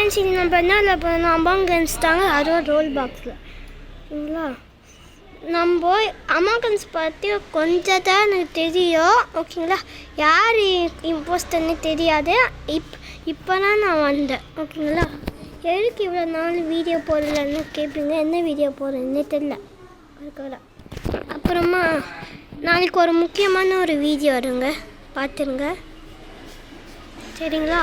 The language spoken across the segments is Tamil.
ஃப்ரெண்ட்ஸ் இது நம்ம என்ன பண்ணோம் அமாங்கன்ஸ் தாங்க அதுவும் ரோல் பாக்ஸில் சரிங்களா. நம்ம அமாங்கன்ஸ் பற்றி கொஞ்சம் தான் எனக்கு தெரியும் ஓகேங்களா. யார் இம்போஸ்டர்னு தெரியாது. இப்போ தான் நான் வந்தேன் ஓகேங்களா. எதுக்கு இவ்வளோ நாள் வீடியோ போடலன்னு கேட்பீங்க. என்ன வீடியோ போடுறேன்னே தெரியல அதுக்காக. அப்புறமா நாளைக்கு ஒரு முக்கியமான ஒரு வீடியோ வருங்க, பார்த்துருங்க சரிங்களா.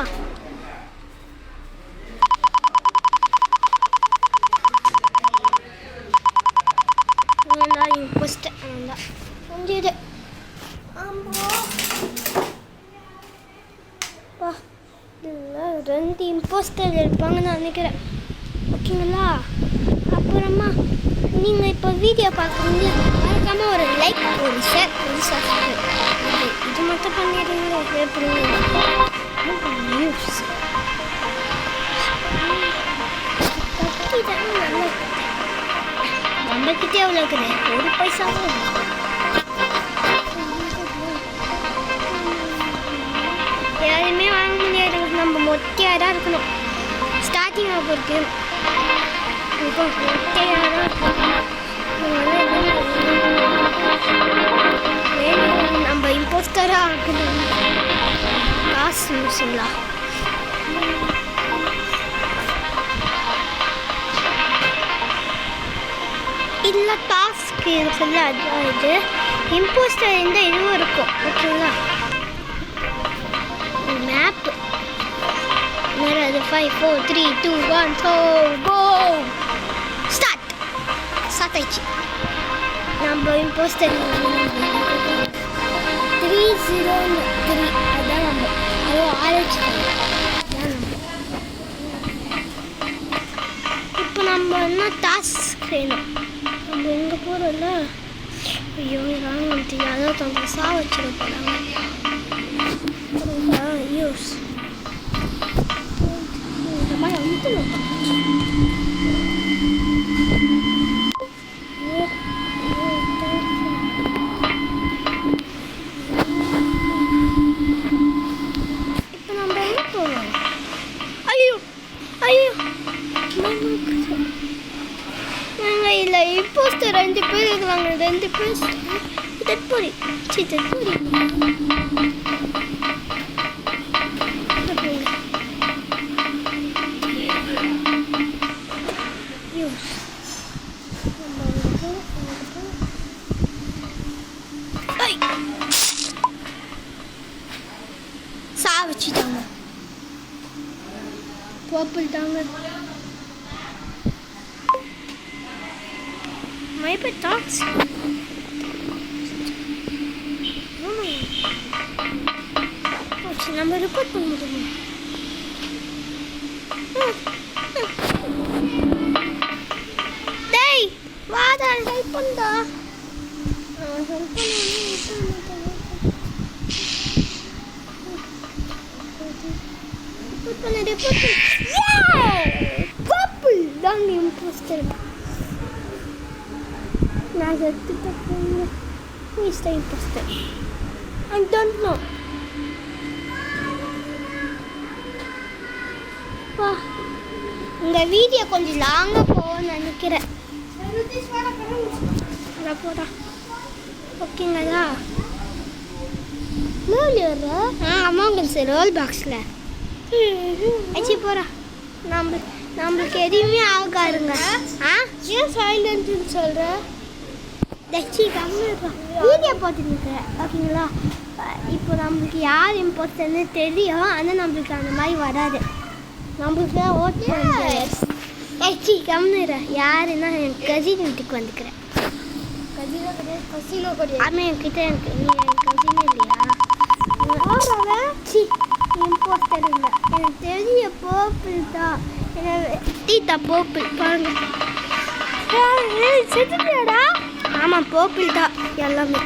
ஃபஸ்ட்டு அதான் கொஞ்சம் இது ஆமாப்பா இல்லை 2 இம்போஸ்டர் இருப்பாங்கன்னு நினைக்கிறேன் ஓகேங்களா. அப்புறமா நீங்கள் இப்போ வீடியோ பார்க்குறீங்க மறக்காமல் ஒரு லைக் ஒரு ஷேர் ஒரு சப்ஸ்கிரைப் இது மட்டும் பண்ணிடுறீங்களா எப்படி நியூஸ் கட்டி தானே நல்லா நம்மக்கிட்டே எவ்வளோ இருக்குது ஒரு பைசாவும் யாருமே வாங்க முடியாது. நம்ம மொட்டையாக தான் இருக்கணும். ஸ்டார்டிங் ஆக இருக்கு இப்போ மொட்டையாக தான் நம்ம இம்போஸ்டராக ஆகணும். காசு மிஷிங்களா இல்லை டாஸ்க் இருக்குல்ல அதுதான் இது. இம்போஸ்டர் இருந்தால் இதுவும் இருக்கும் ஓகேங்களா. மேப்பு அது 5 4 3 2 1 ஸோ கோ ஸ்டார்ட் ஆயிடுச்சு. நம்ம இம்போஸ்டர் 303 அதான் நம்ம அது ஆரம்பிச்சு. இப்போ நம்ம என்ன டாஸ்க் வேணும். நம்ம எங்கே போகிறோம்ல ஐயோ வாங்க அதான் தம்பி சா வச்சுட போகிறாங்க யூஸ் இந்த மாதிரி வந்துடும். இப்போ நம்ம எங்கே போகிறோம். ஐயோ ஐயோ நாங்கள் இல்லை இம்போஸ்டர் 2 பேர் இருக்கிறாங்க. 2 பேர் தற்போரி தற்போரி சாவிச்சுட்டாங்க பர்பிள் தாங்க. maybe talks நம்ம ரிப்போர்ட் பண்ண முடியும். டேய் வாடா ஹெல்ப் பண்ணடா. ரிப்போர்ட் கப்புள் தான் இம்போஸ்டர். நான் செத்துட்டேன். Who is the imposter? I don't know. வா இந்த வீடியோ கொஞ்சம் லாங்காக போகும்னு நினைக்கிறேன். போடா ஓகேங்களா. அமௌண்ட் ரோல் பாக்ஸில் ஆச்சு போகிறா. நம்மளுக்கு எதுவுமே ஆகாருங்க. ஏன் சைலண்ட்னு சொல்கிற வீடியோ போட்டுருக்கேன் ஓகேங்களா. இப்போ நம்மளுக்கு யார் இம்போஸ்டர்னு தெரியும். ஆனால் நம்மளுக்கு அந்த மாதிரி வராது. நம்மளுக்கு தான் ஓட்டு ஏச்சி கம்னுற யாருன்னா என் கசின் வீட்டுக்கு வந்துக்கிறேன். ஆனால் என்கிட்ட எனக்கு நீ என் கசின் இல்லையா சி இம்போஸ்டர் இல்லை. எனக்கு தெரிய பர்பிள் தான். டீட்டா பர்பிள் பாருங்க செத்துட்டியாடா. ஆமாம் பர்பிள் தான் எல்லாமே.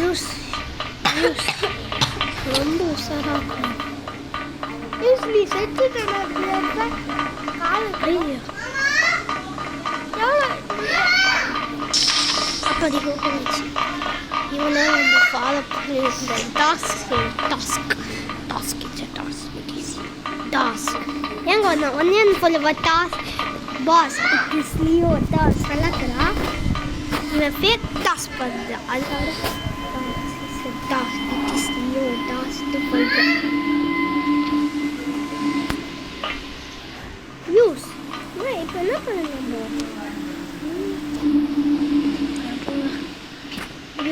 யூஸ் யூஸ் ரொம்ப உஷாராக இருக்கும். யூஸ் நீ செத்துட்டா ஐயோ அப்படி போச்சு. இவனை நம்ம ஃபாலோ பண்ணி task task task task task task. Yang onion full of a task. Boss, it is Leo task. Salakra. You fake task for the other task. It is Leo task to forget. Use. Wait, kenapa nama?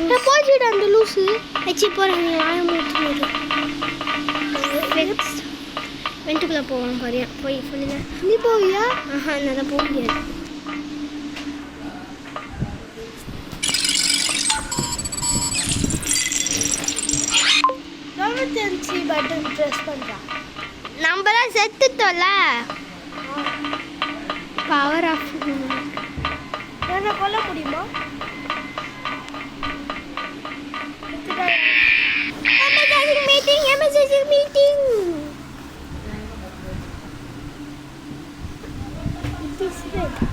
Deposit அந்த லூசு எச்சி போறாங்க ஆய மூட்டுறது ஃபிக்ஸ் வென்ட்டுக்குள்ள போவோம் பாரு போய் சொல்லுங்க நீ போவியா என்னால போக முடியாது எமர்ஜென்சி பட்டன் பிரஸ் பண்றா நம்ம தான் செத்துட்டோம்ல பவர் ஆஃப் என்ன கொல்ல முடியுமா Emergency meeting. It is red.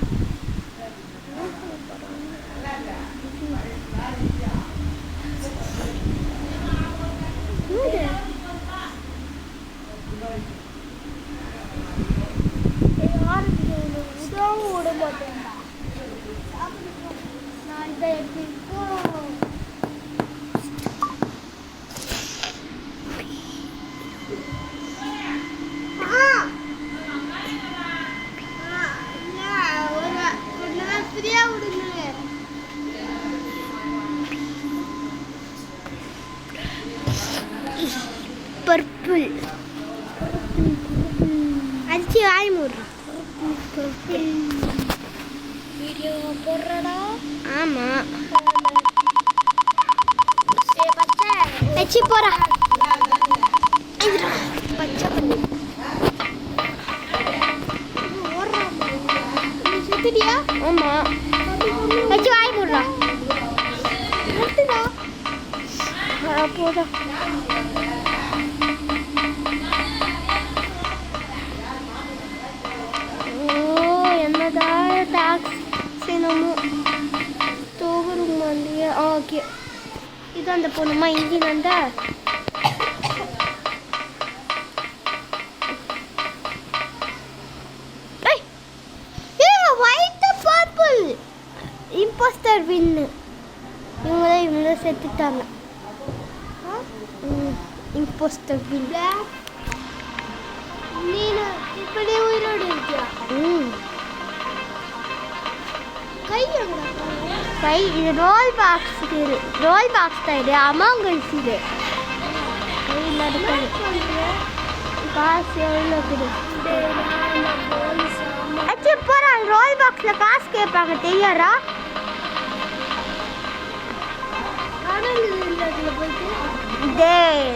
Purple. Achi I murra. Purple. Video porrada. Ama. Se bacha. Achi porra. Idra. Bacha panni. Porra. Ni setidia? Ama. Achi I murra. Setidia. Ha porra. Taxi நம்ம தோகரும் இல்லையா ஓகே இது அந்த பொண்ணுமா இன்ஜின் அந்த ஒயிட் பர்பிள் இம்போஸ்டர் வின்னு இவங்க செத்துட்டாங்க இம்போஸ்டர் வின் நீನು இப்படி உயிரோடு இருக்கியா கை இது ரோல் பாக்ஸ் தான் இது அமாங்கல்ஸ் இது காசு எவ்வளோ அச்சு போகிறாங்க ரோல் பாக்ஸில் காசு கேட்பாங்க தெரியாரா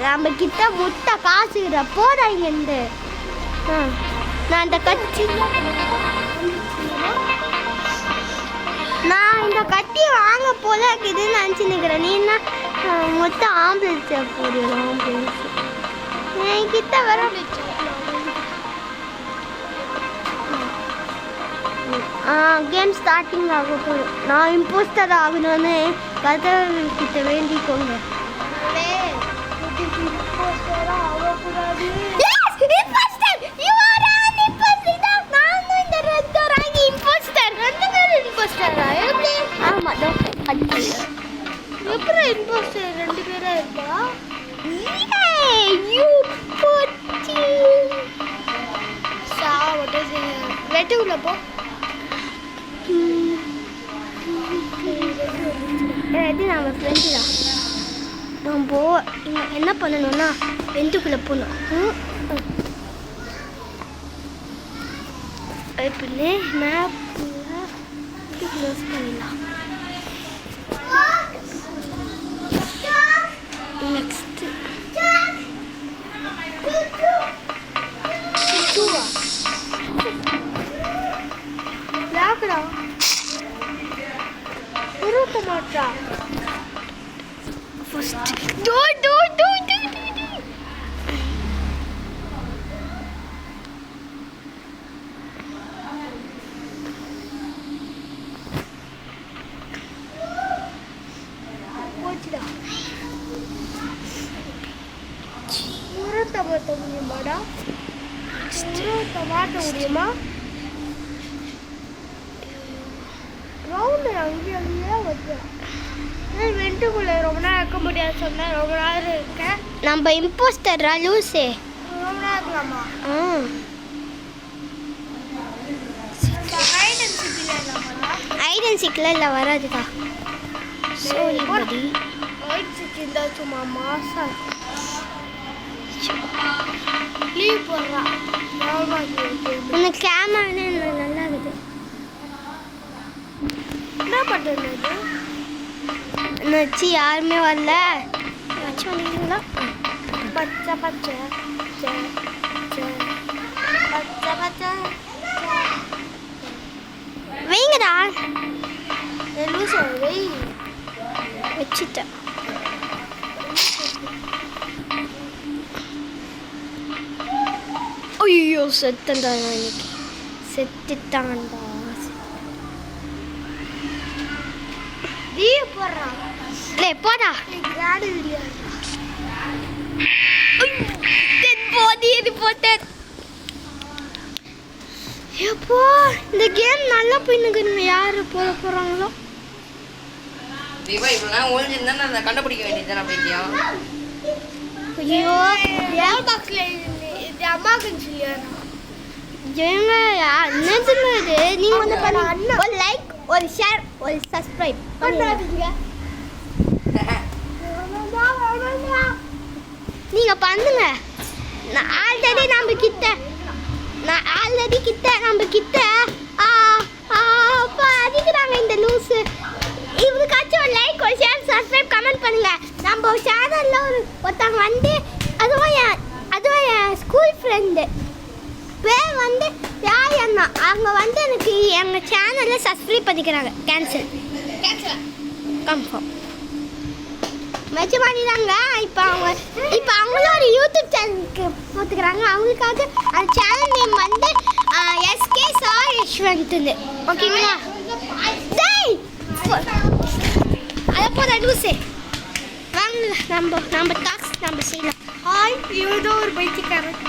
நம்ம கிட்ட முட்டை காசு போறாங்க இந்த நான் இந்த கட்சி நான் இந்த கட்டி வாங்க போல இருக்குதுன்னு நினச்சின்னுக்கிறேன் நீ என்ன மொத்தம் ஆம்புலன்ஸ் போடுறோம் ஆம்புலன்ஸ் என்கிட்ட வர கேம் ஸ்டார்டிங் ஆக போதும் நான் இம்போஸ்டர் ஆகணும்னு கதவுக்கிட்ட வேண்டிக்கோங்க எப்படி இம்போஸ்டர் ரெண்டு பேரா இருக்கா வெட்டுக்குள்ள போ இது நம்ம ஃப்ரெண்டு தான் நம்ம என்ன பண்ணணும்னா வெண்டுக்குள்ளே போகணும் இப்படி மேப்பில் க்ளோஸ் பண்ணிடலாம் நெக்ஸ்ட்டு லாக்டா இருக்க மாட்டா ஃபர்ஸ்ட் டோ போச்சுடா இருக்க மாட்டா மாட்ட முடியுமா? ரவுண்டு அங்கேயே அங்கேயே வருது. வெண்டுக்குள்ளே ரொம்ப நேரம் இருக்க முடியாது சொன்னேன். ரொம்ப நேரம் இருக்கேன். நம்ம இம்போஸ்டரா லூஸே ரொம்ப நேரம் இருக்கலாமா? ஹைட் அண்ட் சீக்கில் இல்லை வராதுக்கா. ஹைட் சீக் இருந்தால் சும்மா மாசம் லீவ் போடுறா. இந்த கேமரானே நல்லா இருக்குது. என்ன பண்ணுறது நச்சு யாருமே வரல. வச்சு வந்தீங்களா? பச்சை பச்சை பச்சை பச்சை வைங்கடா. லூஸ் வெய் வச்சுட்டேன். ஐயோ செத்தண்டா. இன்னைக்கு செத்துட்டான்டா. வீடியோ போடுறான். லே போடா. கிராடு வீடியோ. Dead body reported. எப்போ இந்த கேம் நல்லா போயினுக்குங்க. யார் போட போகிறாங்களோ? தீபா இவ்வளோ ஒழிஞ்சிருந்தா நான் கண்டுபிடிக்க வேண்டியதுதானே பைத்தியம். ஐயோ ஏர் பாக்ஸில் இது அம்மாக்குன்னு சொல்லிடுறோம். ஏங்க என்னதுன்னு இது? நீங்கள் வந்து பண்ண ஒரு லைக் ஒரு ஷேர் ஒரு சப்ஸ்கிரைப் பண்ணாதீங்க. நீங்கள் பண்ணுங்க. நான் ஆல்ரெடி நம்ம கிட்ட அதிக்கிறாங்க இந்த லூஸு. இவருக்காச்சும் ஒரு லைக் ஒரு ஷேர் சப்ஸ்கிரைப் கமெண்ட் பண்ணுங்க. நம்ம சேனலில் ஒருத்தவங்க வந்து அதுவும் என் ஸ்கூல் ஃப்ரெண்டு பேர் வந்து யாயண்ணா. அவங்க வந்து எனக்கு எங்கள் சேனலில் சப்ஸ்கிரைப் பண்ணிக்கிறாங்க. கேன்சல் கன்ஃபார்ம் மெச்சு பண்ணிடுறாங்க. இப்போ அவங்களும் ஒரு யூடியூப் சேனலுக்கு போட்டுக்கிறாங்க. அவங்களுக்காக அந்த சேனல் நேம் வந்து எஸ்கே சார் யஷ்வந்த்னு. ஓகேங்களா? அதை போத லூஸே வாங்க. நம்ம டாக்ஸ் நம்ம செய்யலாம். ஹாய் ஏதோ ஒரு பைத்தியக்காரன்.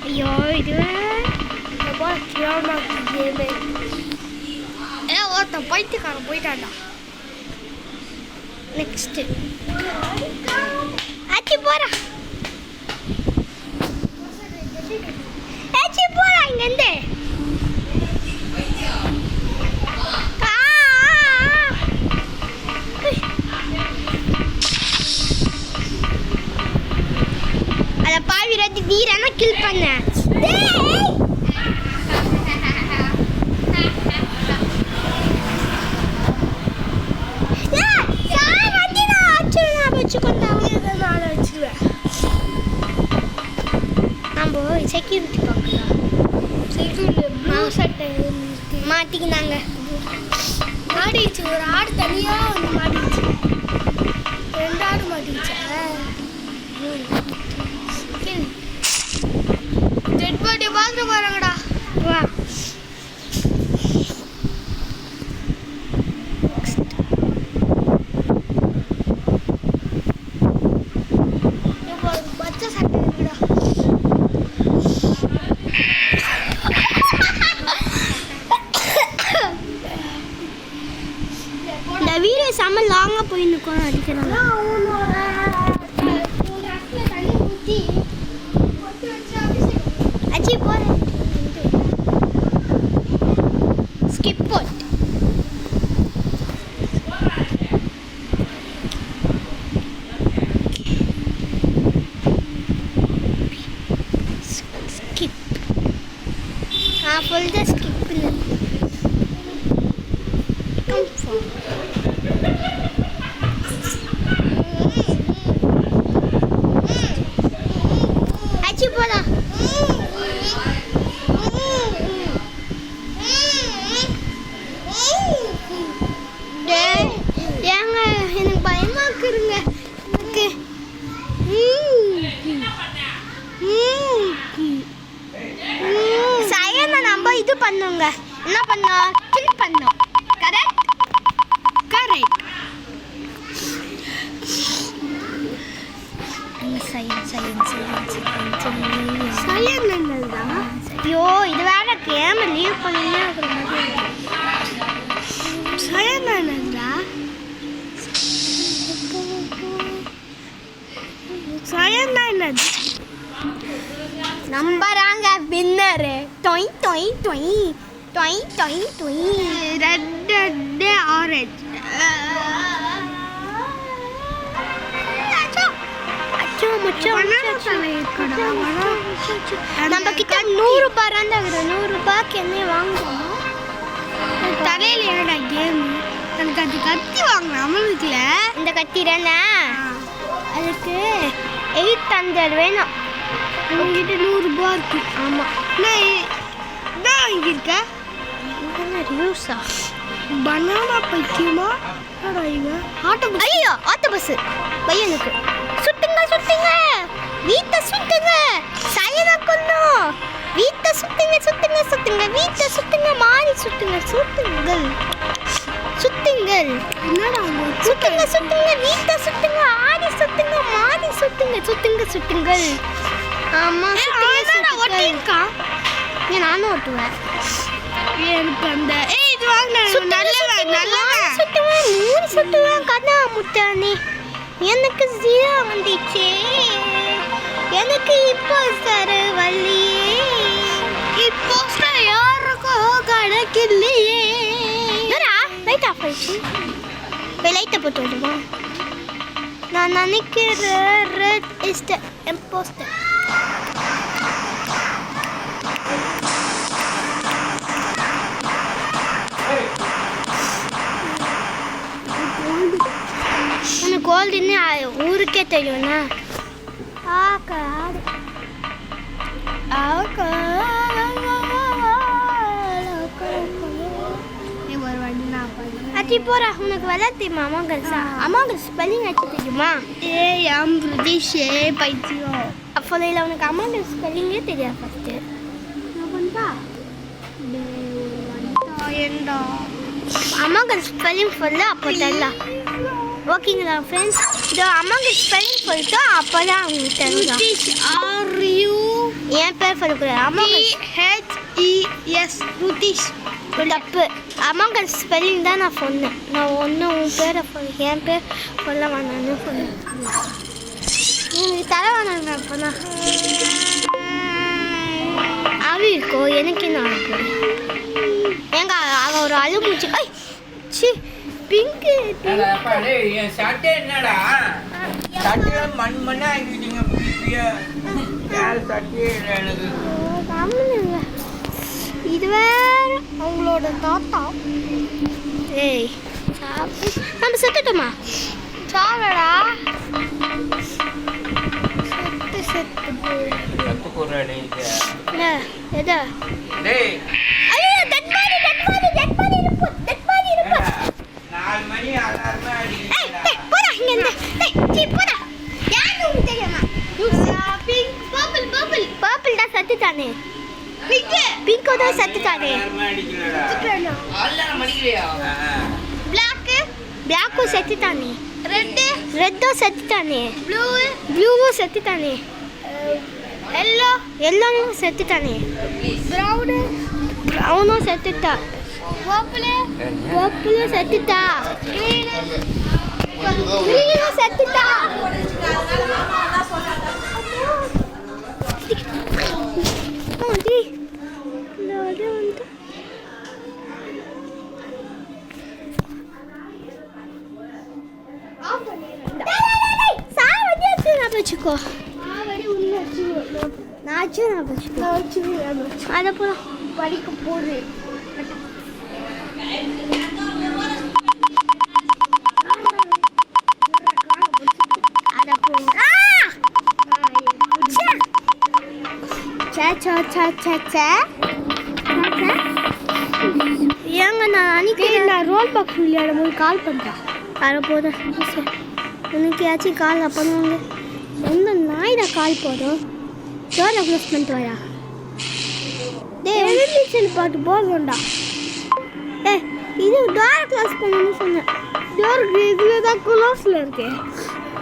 ஐயோ இது ஒருத்தன் பைத்தியக்காரன் போயிட்டான்டா. நெக்ஸ்ட்டு ஆச்சி போகிறா. ஆச்சி போகிறா இங்கேருந்து. அதை பாவி ரத்தி தீரான கில் பண்ண. நம்ம செக்யூரிட்டி பார்க்கலாம். செக்யூரிட்டி ப்ளூ சட்டை மாட்டிக்கினாங்க. மாட்டிடுச்சு. ஒரு ஆடு தனியாக வந்து மாட்டிடுச்சு. 2 ஆடு மாட்டிடுச்சு. டெட் பாடி பார்த்து பாருங்கடா. வா பச்சை சட்டை இருக்குடா. இந்த வீடியோ செம்ம லாங்காக போயிருக்கோம். அடிக்கிறாங்க. அச்சி போகிறேன். Skip boat skip full the skip confirm. அச்சி போலாம். ஏங்க எனக்கு பயமா இருக்குதுங்க. எனக்கு சயனை நம்ம இது பண்ணோங்க. என்ன பண்ணோம்? கில் பண்ணோம். கரெக்ட். சயன் ஐயோ இது வேற கேம் லீவ் பண்ணியே இருக்கிற மாதிரி நம்பறாங்க வின்னரு டொய் டொய் டொய் டொய் டொய் டொய் ரெட் ஆரஞ்சு நம்ம கிட்ட 100 ரூபாய் இருந்தாங்க 100 ரூபாய்க்கு என்ன வாங்குவோம் தலையில என்னடா கேம் எனக்கு அது கத்தி வாங்கலாம் அமலுக்குல இந்த கத்தி தானே அதுக்கு 800 வேணும் உங்ககிட்ட 100 ரூபாய் இருக்கு ஆமாம் நான் இங்கே இருக்க ரிவ்யூஸா பனானா பைத்தியமா ஆட்டோ பஸ் ஐயோ ஆட்டோ பஸ் பையனுக்கு சுட்டுங்க சுட்டுங்க வீட்டை சுட்டுங்க சயனா கொல்லும் வீட்டை சுட்டுங்க சுட்டுங்க சுட்டுங்க வீட்டை சுட்டுங்க மாறி சுட்டுங்க சுட்டுங்கள் சுட்டுங்கள் என்னடா சுட்டுங்க சுட்டுங்க வீட்டை சுட்டுங்க ஆடி சுட்டுங்க மாறி சுட்டுங்க சுட்டுங்க சுட்டுங்கள் ஆமாம் சுட்டுங்க ஒட்டிருக்கா நானும் ஓட்டுவேன் எனக்கு அந்த இது வாங்க நல்லவன் சுட்டுவேன் 100 சுட்டுவேன் கதா முட்டானே எனக்கு 0 வந்துச்சு எனக்கு இப்போ சார் வள்ளியே இப்போ யாருக்கும் கிடைக்கலையே லைட் ஆஃப் ஆயிடுச்சு லைட்டை போட்டு விடுமா நான் நினைக்கிறேன் ரெட் இஸ் த இம்போஸ்டர் கோல்டுன்னு ஊருக்கே தெரியும்ண்ணா அச்சி போறா உனக்கு விளையாட்டுமா அம்மாங்க ஸ்பெல்லிங் அச்சு தெரியுமா ஏம் பிரதீஷே பைத்தியம் அப்போ இல்லை உனக்கு அம்மாங்க ஸ்பெல்லிங்கே தெரியாது ஃபஸ்ட்டு அம்மாங்க ஸ்பெல்லிங் ஃபுல்லு அப்போ தெரியலாம் ஓகேங்களா ஃப்ரெண்ட்ஸ் இதோ அம்மாங்க ஸ்பெல்லிங் சொல்லிட்டோ அப்போ தான் அவங்களுக்கு தெரியும் என் பேர் சொல்லக்கூடாது அம்மாங்க HES ருதீஷ் தப்பு அம்மாங்க ஸ்பெல்லிங் தான் நான் சொன்னேன் நான் ஒன்று உன் பேரை என் பேர் சொல்ல வேணான்னு சொன்னேன் எனக்கு தர வேணாங்க அப்போனா அவி இருக்கோ எனக்கு என்ன ஆகுது ஏங்க அவள் ஒரு அழுமூச்சு ஐ சி பிங்கு என் சட்டை என்னடா சட்டையில மண்ணா ஆகிட்டீங்க சட்டையே இல்லை எனக்கு இது வேற அவங்களோட தாத்தா ஏய் நம்ம செத்துட்டோமா சாவடா செத்து போறாடே எதா டேய் ஐயோ டெட் பாடி இருக்கு 4 மணி அலாரமா அடிக்குதுடா ஏய் போடா இங்க இருந்து டேய் சீ போடா யாரு உங்களுக்கு தெரியுமா பிங்க் பர்பிள் தான் செத்துட்டானே பிங்க் தான் செத்துட்டானே அலாரமா அடிக்குதுடா ஆல்ல மணிக்கலையா பிளாக்கும் செத்துட்டானே ரெட்டும் செத்துட்டானே ப்ளூவும் செத்துட்டானே எல்லோரும் செத்துட்டானே ப்ரௌனும் செத்துட்டா பர்பிளும் செத்துட்டா க்ரீனும் செத்துட்டா வச்சுக்கோ அதை போல படிக்க போகுது ஏங்க நான் அன்னைக்கு நான் ரோல் பாக்ஸ் விளையாடும் போது கால் பண்ணுறேன் அதை போதும் உனக்கு ஏதாச்சும் கால் பண்ணுவாங்க எந்த நாயிடா கால் போதும் டோரை க்ளோஸ் பண்ணிட்டு வரா டேய் பாட்டு போதும்டா இது டோரை க்ளோஸ் பண்ணணும்னு சொன்னேன் டோர் இதில் தான் க்ளோஸில் இருக்கு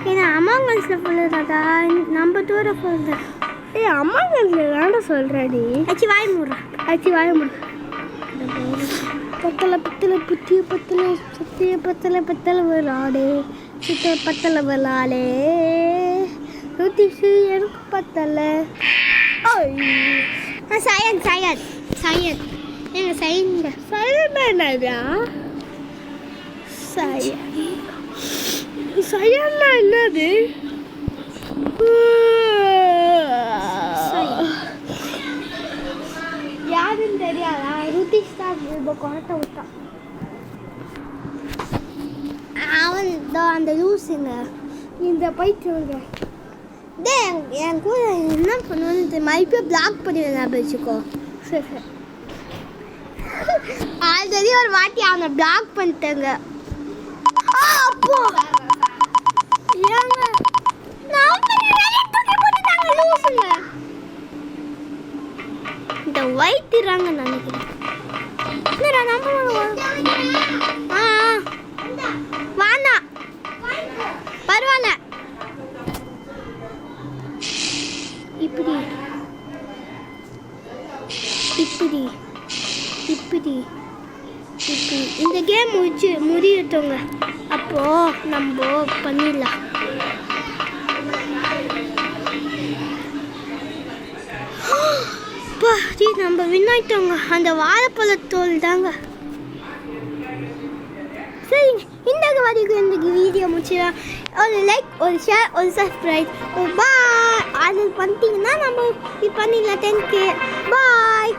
ஏன்னா அம்மா மனசில் போடுறதா நம்ம டோரை போடுறேன் ஏய் அம்மா வேண்டாம் சொல்கிறடி. ஆச்சு வாய் மூடு. பத்தலை புத்திய பத்தலை விளாடு பத்தலை விளாடே ருத்திஷு எனக்கு பத்தலை. சயன் எங்க சயன்ங்க என்னதா சயன்னா என்னது? யாருன்னு தெரியாதா? ருத்திஷ் தான் இப்போ கொரட்டை விட்டான். அவன் அந்த லூஸுங்க இந்த பைத்தியங்க டே என் கூட என்ன பண்ணுவேன்னு மறுபடியும் பிளாக் பண்ணி வச்சுக்கோ. சரி ஆல்ரெடி ஒரு வாட்டி அவனை பிளாக் பண்ணிட்டேங்க. அப்போ ஏங்க லூஸுங்க இந்த வைத்திராங்க நினைக்கிறேன். வாண்ணா பரவாயில்ல. இப்படி இந்த கேம் முடியட்டோங்க. அப்போ நம்ம பண்ணிடலாம். நம்ம வின்னாயிட்டோங்க. அந்த வாழைப்பழத்தோல் தாங்க. சரி இந்த வரைக்கும் இந்த வீடியோ முடிச்சிடலாம். ஒரு லைக், ஒரு ஷேர், ஒரு சப்ஸ்கிரைப். பாய். அது பண்ணிட்டீங்கன்னா நம்ம இது பண்ணிடலாம் 10K. பாய்.